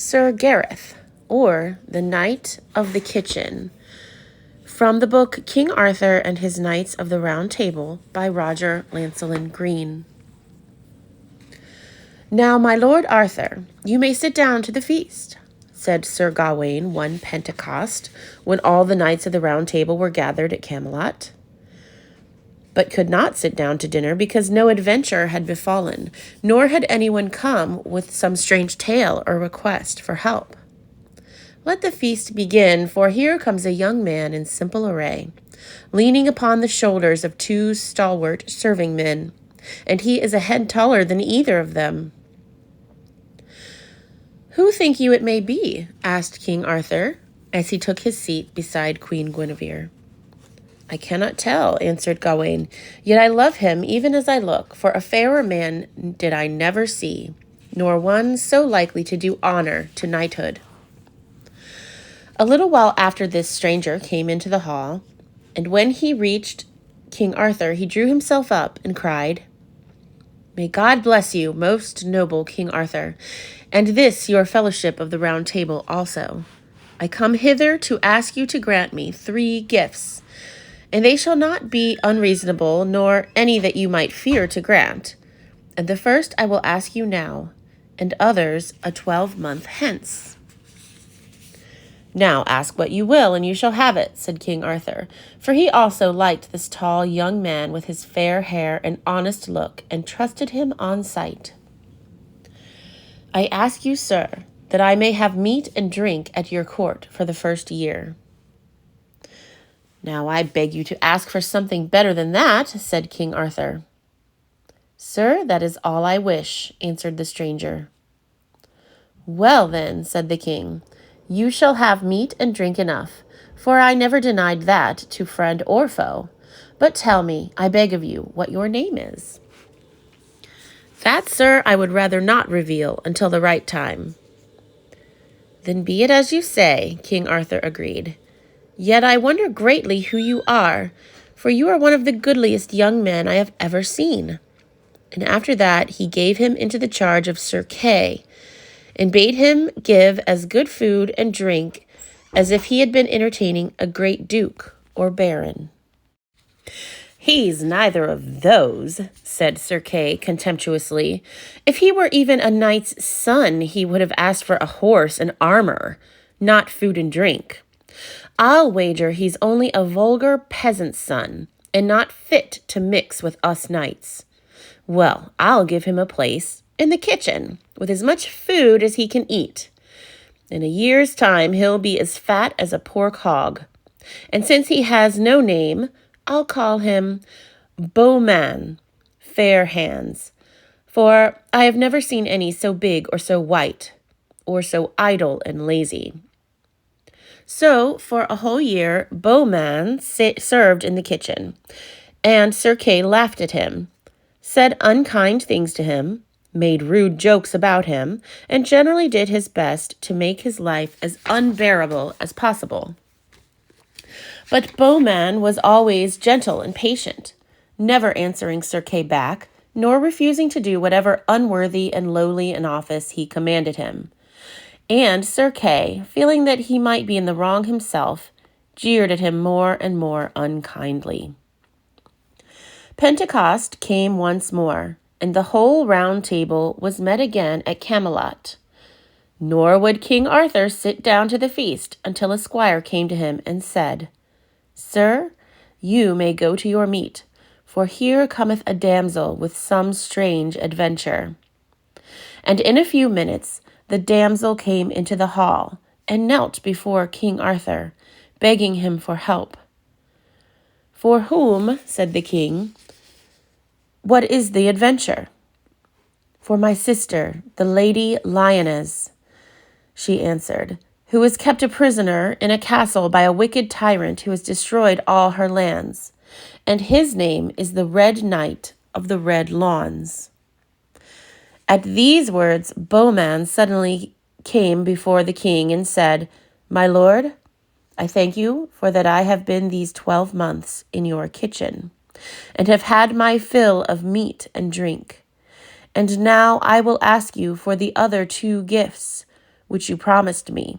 Sir Gareth, or the Knight of the Kitchen, from the book King Arthur and His Knights of the Round Table by Roger Lancelyn Green. "Now, my Lord Arthur, you may sit down to the feast," said Sir Gawain one Pentecost, when all the knights of the Round Table were gathered at Camelot, but could not sit down to dinner because no adventure had befallen, nor had anyone come with some strange tale or request for help. "Let the feast begin, for here comes a young man in simple array, leaning upon the shoulders of two stalwart serving men, and he is a head taller than either of them." "Who think you it may be?" asked King Arthur, as he took his seat beside Queen Guinevere. "I cannot tell," answered Gawain, "yet I love him even as I look, for a fairer man did I never see, nor one so likely to do honor to knighthood." A little while after this stranger came into the hall, and when he reached King Arthur, he drew himself up and cried, "May God bless you, most noble King Arthur, and this your fellowship of the Round Table also. I come hither to ask you to grant me 3 gifts, and they shall not be unreasonable, nor any that you might fear to grant. And the first I will ask you now, and others a 12-month hence." "Now ask what you will, and you shall have it," said King Arthur, for he also liked this tall young man with his fair hair and honest look, and trusted him on sight. "I ask you, sir, that I may have meat and drink at your court for the first year." "Now I beg you to ask for something better than that," said King Arthur. "Sir, that is all I wish," answered the stranger. "Well then," said the king, "you shall have meat and drink enough, for I never denied that to friend or foe. But tell me, I beg of you, what your name is." "That, sir, I would rather not reveal until the right time." "Then be it as you say," King Arthur agreed. "Yet I wonder greatly who you are, for you are one of the goodliest young men I have ever seen." And after that he gave him into the charge of Sir Kay, and bade him give as good food and drink as if he had been entertaining a great duke or baron. "He's neither of those," said Sir Kay contemptuously. "If he were even a knight's son, he would have asked for a horse and armor, not food and drink. I'll wager he's only a vulgar peasant's son, and not fit to mix with us knights. Well, I'll give him a place in the kitchen, with as much food as he can eat. In a year's time, he'll be as fat as a pork hog. And since he has no name, I'll call him Bowman, Fair Hands, for I have never seen any so big or so white, or so idle and lazy." So, for a whole year, Bowman served in the kitchen, and Sir Kay laughed at him, said unkind things to him, made rude jokes about him, and generally did his best to make his life as unbearable as possible. But Bowman was always gentle and patient, never answering Sir Kay back, nor refusing to do whatever unworthy and lowly an office he commanded him. And Sir Kay, feeling that he might be in the wrong himself, jeered at him more and more unkindly. Pentecost came once more, and the whole Round Table was met again at Camelot. Nor would King Arthur sit down to the feast until a squire came to him and said, "Sir, you may go to your meat, for here cometh a damsel with some strange adventure." And in a few minutes the damsel came into the hall and knelt before King Arthur, begging him for help. "For whom," said the king, "what is the adventure?" "For my sister, the Lady Lioness," she answered, "who is kept a prisoner in a castle by a wicked tyrant who has destroyed all her lands, and his name is the Red Knight of the Red Lawns." At these words, Bowman suddenly came before the king and said, "My lord, I thank you for that I have been these 12 months in your kitchen, and have had my fill of meat and drink. And now I will ask you for the other 2 gifts, which you promised me.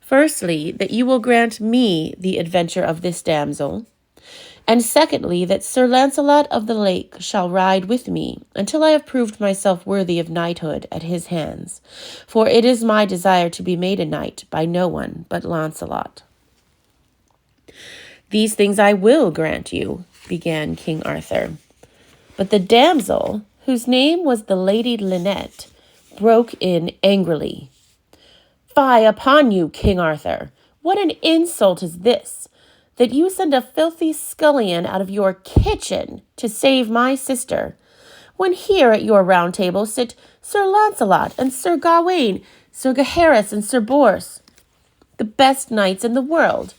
Firstly, that you will grant me the adventure of this damsel, and secondly, that Sir Lancelot of the Lake shall ride with me until I have proved myself worthy of knighthood at his hands, for it is my desire to be made a knight by no one but Lancelot. These things I will grant you, began King Arthur. But the damsel, whose name was the Lady Lynette, broke in angrily. Fie upon you, King Arthur! What an insult is this, that you send a filthy scullion out of your kitchen to save my sister, when here at your round table sit Sir Lancelot and Sir Gawain, Sir Gaheris and Sir Bors, the best knights in the world,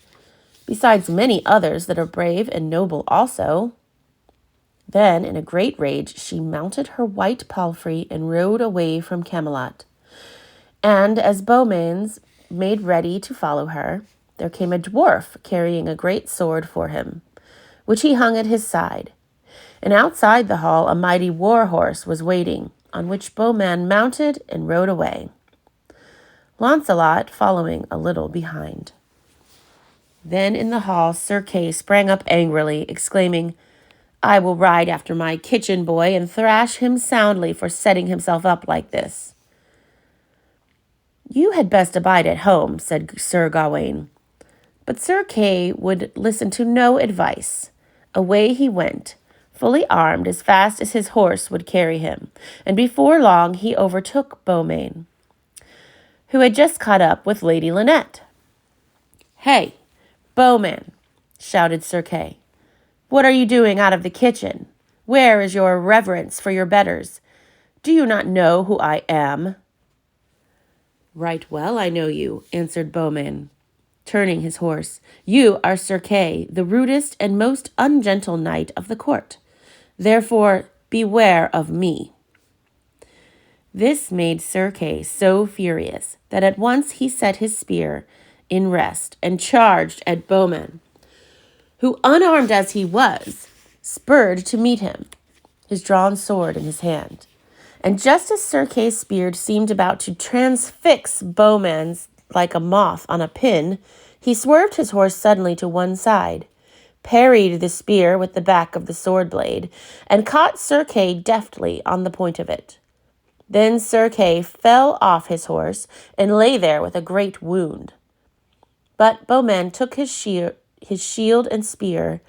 besides many others that are brave and noble also. Then, in a great rage, she mounted her white palfrey and rode away from Camelot. And as Beaumains made ready to follow her, there came a dwarf carrying a great sword for him, which he hung at his side. And outside the hall a mighty war horse was waiting, on which Beaumains mounted and rode away, Launcelot following a little behind. Then in the hall Sir Kay sprang up angrily, exclaiming, I will ride after my kitchen boy and thrash him soundly for setting himself up like this. You had best abide at home, said Sir Gawain. But Sir Kay would listen to no advice. Away he went, fully armed as fast as his horse would carry him, and before long he overtook Beaumains, who had just caught up with Lady Lynette. Hey, Beaumains, shouted Sir Kay. What are you doing out of the kitchen? Where is your reverence for your betters? Do you not know who I am? Right well I know you, answered Beaumains, turning his horse. You are Sir Kay, the rudest and most ungentle knight of the court. Therefore, beware of me. This made Sir Kay so furious that at once he set his spear in rest and charged at Beaumains, who, unarmed as he was, spurred to meet him, his drawn sword in his hand. And just as Sir Kay's spear seemed about to transfix Beaumains like a moth on a pin, he swerved his horse suddenly to one side, parried the spear with the back of the sword blade, and caught Sir Kay deftly on the point of it. Then Sir Kay fell off his horse and lay there with a great wound. But Beaumains took his shield and spear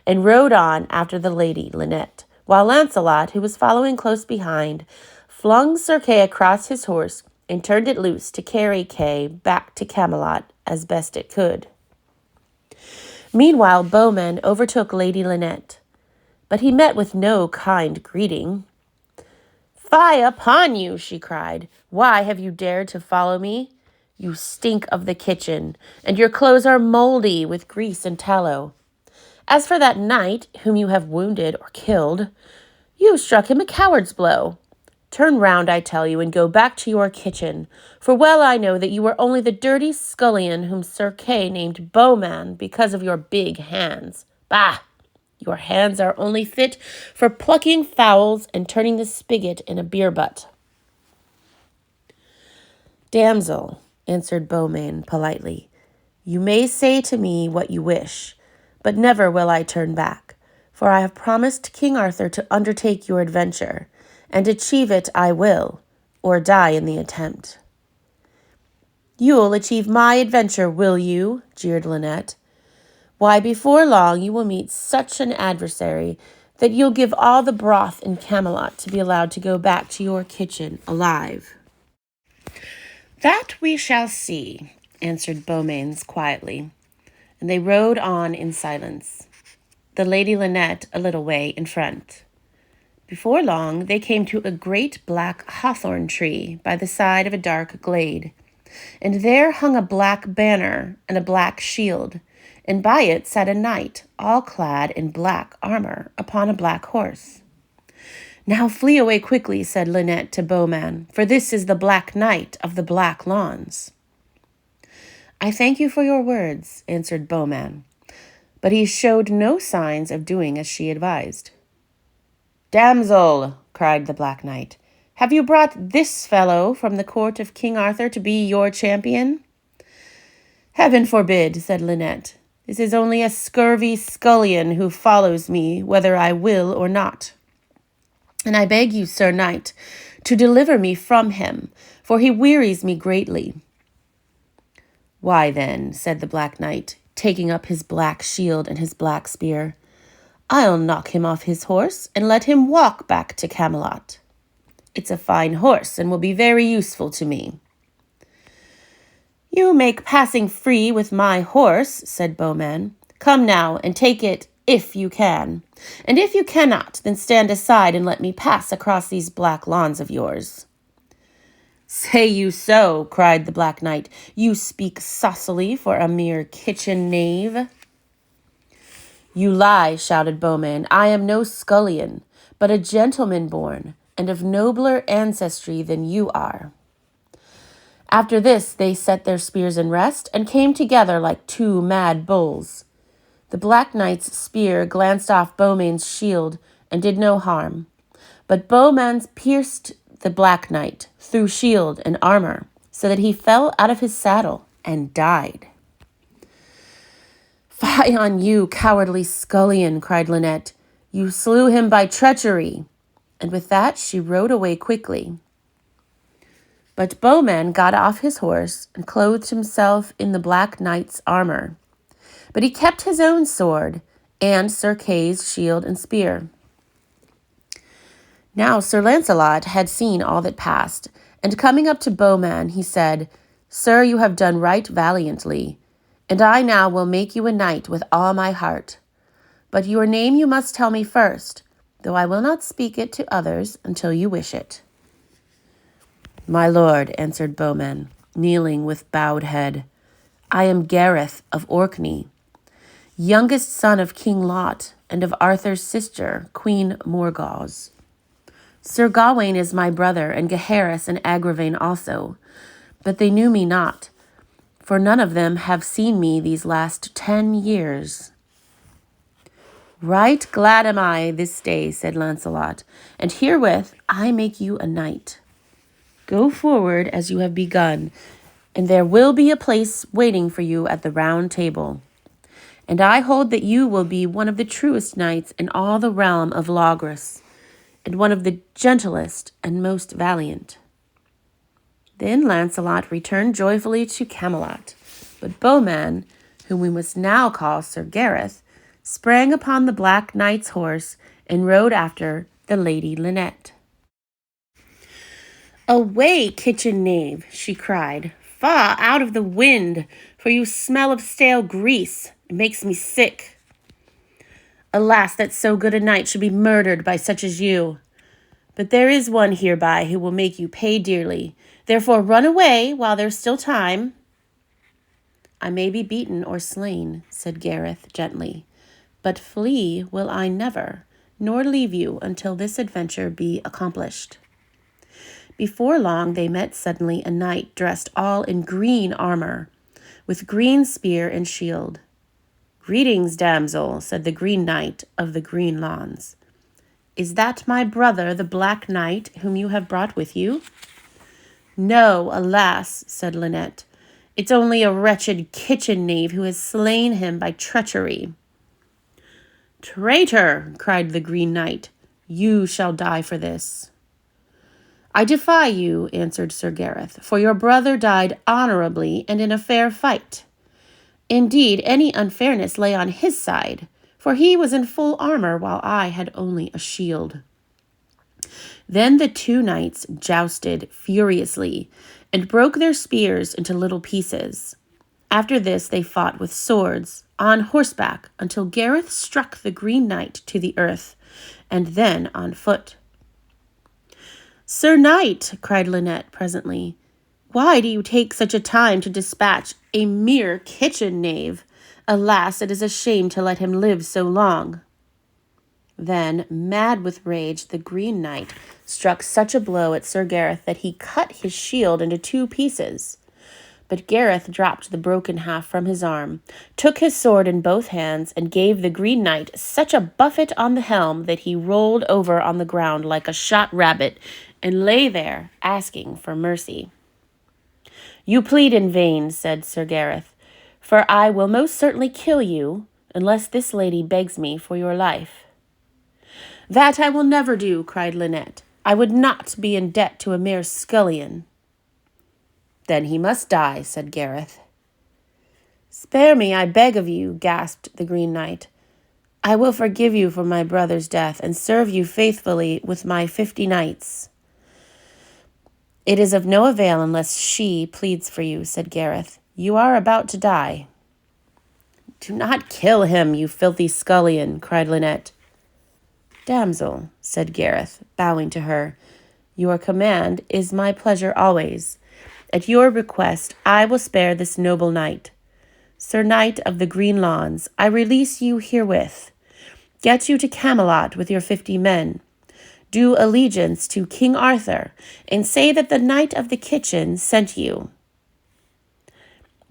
and rode on after the Lady Lynette, while Lancelot, who was following close behind, flung Sir Kay across his horse and turned it loose to carry Kay back to Camelot as best it could. Meanwhile, Beaumains overtook Lady Lynette, but he met with no kind greeting. Fie upon you, she cried. Why have you dared to follow me? You stink of the kitchen, and your clothes are moldy with grease and tallow. As for that knight whom you have wounded or killed, you struck him a coward's blow. Turn round, I tell you, and go back to your kitchen, for well I know that you are only the dirty scullion whom Sir Kay named Beaumains because of your big hands. Bah! Your hands are only fit for plucking fowls and turning the spigot in a beer butt. Damsel, answered Beaumains politely, you may say to me what you wish, but never will I turn back, for I have promised King Arthur to undertake your adventure, and achieve it I will, or die in the attempt. You'll achieve my adventure, will you? Jeered Lynette. Why, before long you will meet such an adversary that you'll give all the broth in Camelot to be allowed to go back to your kitchen alive. That we shall see, answered Beaumains quietly, and they rode on in silence, the Lady Lynette a little way in front. Before long they came to a great black hawthorn tree by the side of a dark glade, and there hung a black banner and a black shield, and by it sat a knight, all clad in black armor, upon a black horse. Now flee away quickly, said Lynette to Beaumains, for this is the Black Knight of the Black Lawns. I thank you for your words, answered Beaumains, but he showed no signs of doing as she advised. Damsel, cried the Black Knight, Have you brought this fellow from the court of King Arthur to be your champion?" "Heaven forbid," said Lynette. "This is only a scurvy scullion who follows me, whether I will or not. And I beg you, Sir Knight, to deliver me from him, for he wearies me greatly." "Why then," said the Black Knight, taking up his black shield and his black spear, "I'll knock him off his horse and let him walk back to Camelot. It's a fine horse and will be very useful to me." "You make passing free with my horse," said Bowman. "Come now and take it if you can. And if you cannot, then stand aside and let me pass across these black lawns of yours." "Say you so?" cried the Black Knight. "You speak saucily for a mere kitchen knave." "You lie," shouted Bowman. "I am no scullion, but a gentleman born, and of nobler ancestry than you are." After this, they set their spears in rest and came together like two mad bulls. The Black Knight's spear glanced off Bowman's shield and did no harm, but Bowman's pierced the Black Knight through shield and armor, so that he fell out of his saddle and died. "Fie on you, cowardly scullion," cried Lynette. "You slew him by treachery." And with that she rode away quickly. But Bowman got off his horse and clothed himself in the Black Knight's armor. But he kept his own sword and Sir Kay's shield and spear. Now Sir Lancelot had seen all that passed, and coming up to Bowman, he said, "Sir, you have done right valiantly, and I now will make you a knight with all my heart. But your name you must tell me first, though I will not speak it to others until you wish it." "My lord," answered Bowman, kneeling with bowed head, "I am Gareth of Orkney, youngest son of King Lot and of Arthur's sister, Queen Morgause. Sir Gawain is my brother, and Gaheris and Agravain also, but they knew me not, for none of them have seen me these last 10 years. "Right glad am I this day," said Lancelot, "and herewith I make you a knight. Go forward as you have begun, and there will be a place waiting for you at the Round Table. And I hold that you will be one of the truest knights in all the realm of Logres, and one of the gentlest and most valiant." Then Lancelot returned joyfully to Camelot, but Bowman, whom we must now call Sir Gareth, sprang upon the Black Knight's horse and rode after the Lady Lynette. "Away, kitchen knave," she cried. "Faw out of the wind, for you smell of stale grease. It makes me sick. Alas, that so good a knight should be murdered by such as you. But there is one hereby who will make you pay dearly. Therefore run away while there's still time." "I may be beaten or slain," said Gareth gently, "but flee will I never, nor leave you until this adventure be accomplished." Before long they met suddenly a knight dressed all in green armor, with green spear and shield. "Greetings, damsel," said the Green Knight of the Green Lawns. "Is that my brother, the Black Knight, whom you have brought with you?" "No, alas," said Lynette. "It's only a wretched kitchen knave who has slain him by treachery." "Traitor!" cried the Green Knight. "You shall die for this." "I defy you," answered Sir Gareth, "for your brother died honorably and in a fair fight. Indeed, any unfairness lay on his side, for he was in full armor while I had only a shield." Then the two knights jousted furiously and broke their spears into little pieces. After this they fought with swords, on horseback, until Gareth struck the Green Knight to the earth, and then on foot. "Sir Knight," cried Lynette presently, "why do you take such a time to dispatch a mere kitchen knave? Alas, it is a shame to let him live so long." Then, mad with rage, the Green Knight struck such a blow at Sir Gareth that he cut his shield into 2 pieces. But Gareth dropped the broken half from his arm, took his sword in both hands, and gave the Green Knight such a buffet on the helm that he rolled over on the ground like a shot rabbit and lay there asking for mercy. You plead in vain, said Sir Gareth, for I will most certainly kill you unless this lady begs me for your life. That I will never do, cried Lynette. I would not be in debt to a mere scullion. Then he must die, said Gareth. Spare me, I beg of you, gasped the Green Knight. I will forgive you for my brother's death and serve you faithfully with my 50 knights. It is of no avail unless she pleads for you, said Gareth. You are about to die. Do not kill him, you filthy scullion, cried Lynette. Damsel, said Gareth, bowing to her, your command is my pleasure always. At your request, I will spare this noble knight. Sir Knight of the Green Lawns, I release you herewith. Get you to Camelot with your 50 men. Do allegiance to King Arthur, and say that the Knight of the Kitchen sent you.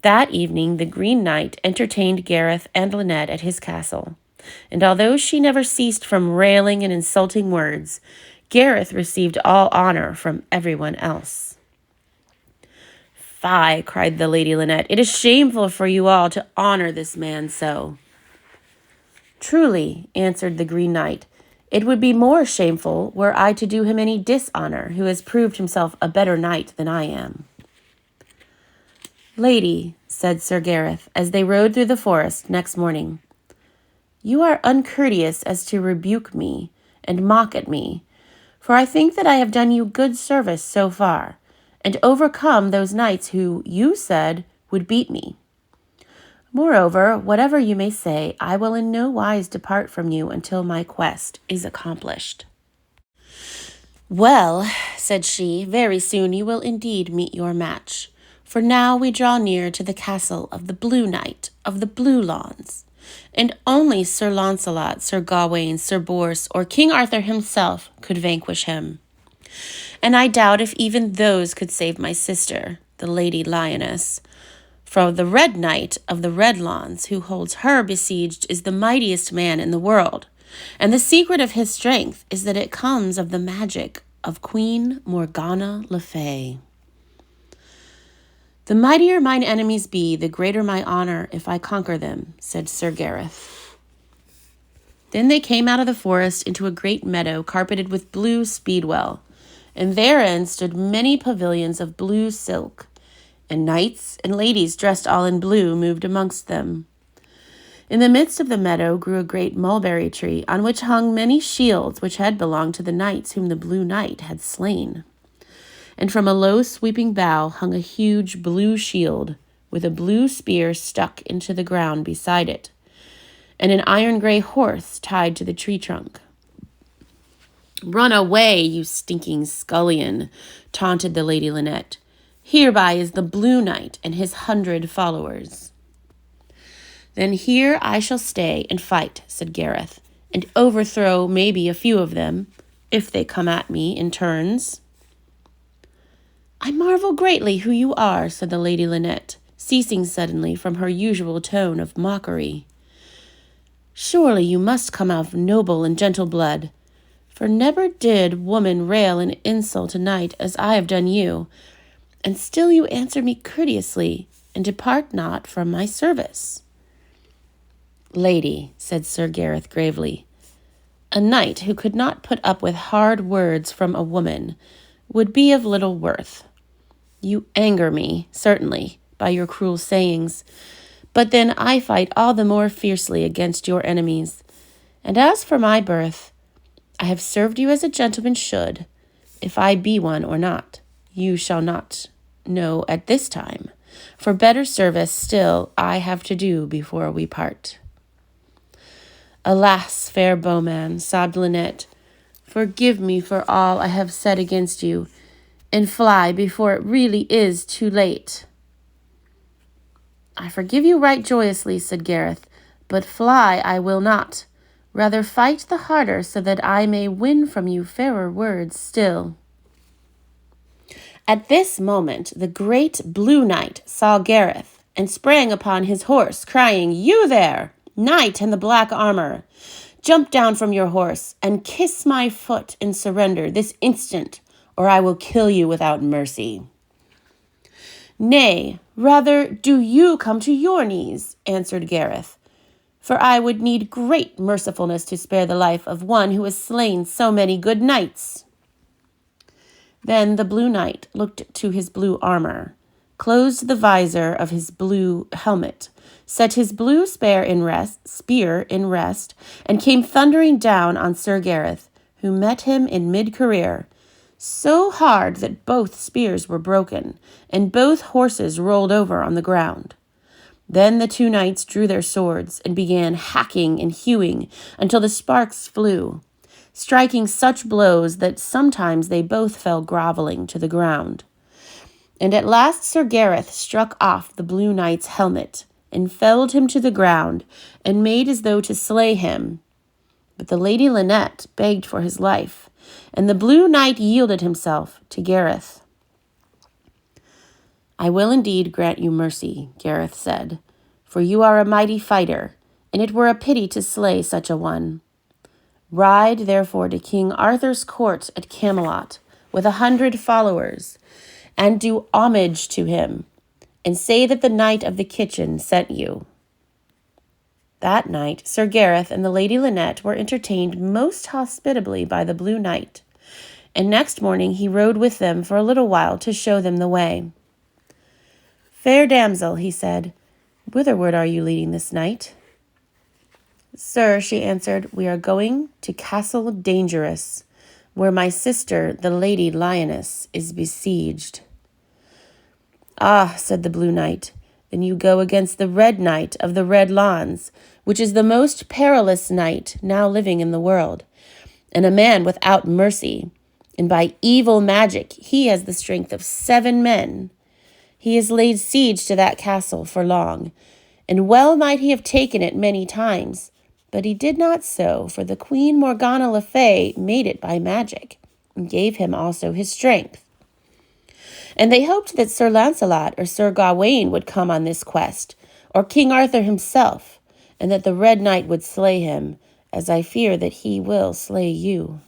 That evening the Green Knight entertained Gareth and Lynette at his castle, and although she never ceased from railing and insulting words, Gareth received all honor from everyone else. Fie, cried the Lady Lynette, it is shameful for you all to honor this man so. Truly, answered the Green Knight, it would be more shameful were I to do him any dishonor, who has proved himself a better knight than I am. Lady, said Sir Gareth, as they rode through the forest next morning, you are uncourteous as to rebuke me and mock at me, for I think that I have done you good service so far, and overcome those knights who, you said, would beat me. Moreover, whatever you may say, I will in no wise depart from you until my quest is accomplished. Well, said she, very soon you will indeed meet your match, for now we draw near to the castle of the Blue Knight of the Blue Lawns, and only Sir Lancelot, Sir Gawain, Sir Bors, or King Arthur himself could vanquish him. And I doubt if even those could save my sister, the Lady Lioness. For the Red Knight of the Red Lawns, who holds her besieged, is the mightiest man in the world, and the secret of his strength is that it comes of the magic of Queen Morgana le Fay. The mightier mine enemies be, the greater my honor if I conquer them, said Sir Gareth. Then they came out of the forest into a great meadow carpeted with blue speedwell, and therein stood many pavilions of blue silk, and knights and ladies dressed all in blue moved amongst them. In the midst of the meadow grew a great mulberry tree, on which hung many shields which had belonged to the knights whom the Blue Knight had slain. And from a low sweeping bough hung a huge blue shield, with a blue spear stuck into the ground beside it, and an iron-gray horse tied to the tree trunk. Run away, you stinking scullion, taunted the Lady Lynette. Hereby is the Blue Knight and his 100 followers. Then here I shall stay and fight, said Gareth, and overthrow maybe a few of them, if they come at me in turns. I marvel greatly who you are, said the Lady Lynette, ceasing suddenly from her usual tone of mockery. Surely you must come of noble and gentle blood, for never did woman rail and insult a knight as I have done you, and still you answer me courteously, and depart not from my service. Lady, said Sir Gareth gravely, a knight who could not put up with hard words from a woman would be of little worth. You anger me, certainly, by your cruel sayings, but then I fight all the more fiercely against your enemies. And as for my birth, I have served you as a gentleman should. If I be one or not, you shall not know at this time, for better service still I have to do before we part. Alas, fair bowman, sobbed Lynette, forgive me for all I have said against you, and fly before it really is too late. I forgive you right joyously, said Gareth, but fly I will not. Rather fight the harder so that I may win from you fairer words still. At this moment the great Blue Knight saw Gareth, and sprang upon his horse, crying, You there, knight in the black armor! Jump down from your horse, and kiss my foot in surrender this instant, or I will kill you without mercy." "Nay, rather do you come to your knees," answered Gareth, "for I would need great mercifulness to spare the life of one who has slain so many good knights." Then the Blue Knight looked to his blue armor, closed the visor of his blue helmet, set his blue spear in rest, and came thundering down on Sir Gareth, who met him in mid-career, so hard that both spears were broken, and both horses rolled over on the ground. Then the two knights drew their swords and began hacking and hewing until the sparks flew, striking such blows that sometimes they both fell groveling to the ground. And at last Sir Gareth struck off the Blue Knight's helmet and felled him to the ground and made as though to slay him. But the Lady Lynette begged for his life, and the Blue Knight yielded himself to Gareth. "I will indeed grant you mercy," Gareth said, "for you are a mighty fighter, and it were a pity to slay such a one. Ride, therefore, to King Arthur's court at Camelot with 100 followers, and do homage to him, and say that the Knight of the Kitchen sent you." That night, Sir Gareth and the Lady Lynette were entertained most hospitably by the Blue Knight, and next morning he rode with them for a little while to show them the way. "Fair damsel," he said, "whitherward are you leading this night?" "Sir," she answered, "we are going to Castle Dangerous, where my sister, the Lady Lioness, is besieged." "Ah," said the Blue Knight, "then you go against the Red Knight of the Red Lawns, which is the most perilous knight now living in the world, and a man without mercy, and by evil magic he has the strength of 7 men. He has laid siege to that castle for long, and well might he have taken it many times, but he did not so, for the Queen Morgana le Fay made it by magic, and gave him also his strength. And they hoped that Sir Lancelot or Sir Gawain would come on this quest, or King Arthur himself, and that the Red Knight would slay him, as I fear that he will slay you."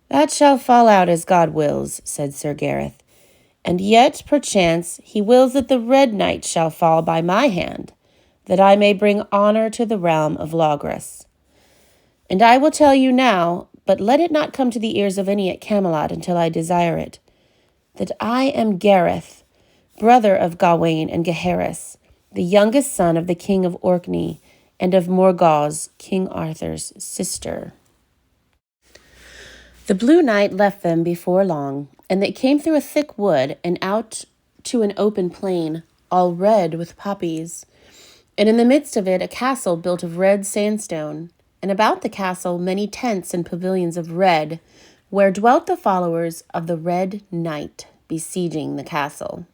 "That shall fall out as God wills," said Sir Gareth, "and yet, perchance, he wills that the Red Knight shall fall by my hand, that I may bring honor to the realm of Logres. And I will tell you now, but let it not come to the ears of any at Camelot until I desire it, that I am Gareth, brother of Gawain and Gaheris, the youngest son of the king of Orkney, and of Morgause, King Arthur's sister." The Blue Knight left them before long, and they came through a thick wood and out to an open plain, all red with poppies, and in the midst of it a castle built of red sandstone, and about the castle many tents and pavilions of red, where dwelt the followers of the Red Knight, besieging the castle.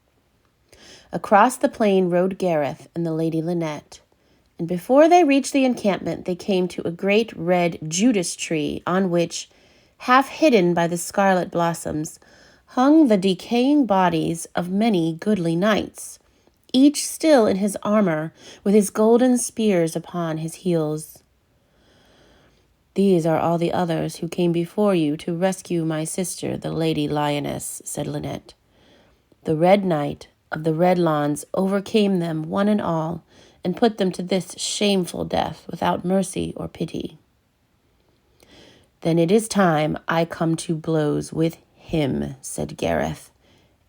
Across the plain rode Gareth and the Lady Lynette, and before they reached the encampment they came to a great red Judas tree on which, half hidden by the scarlet blossoms, hung the decaying bodies of many goodly knights, each still in his armor, with his golden spears upon his heels. "These are all the others who came before you to rescue my sister, the Lady Lioness," said Lynette. "The Red Knight of the Red Lawns overcame them one and all, and put them to this shameful death without mercy or pity." "Then it is time I come to blows with him," said Gareth,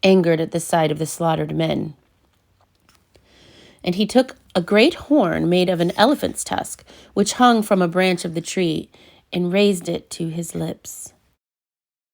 angered at the sight of the slaughtered men. And he took a great horn made of an elephant's tusk, which hung from a branch of the tree, and raised it to his lips.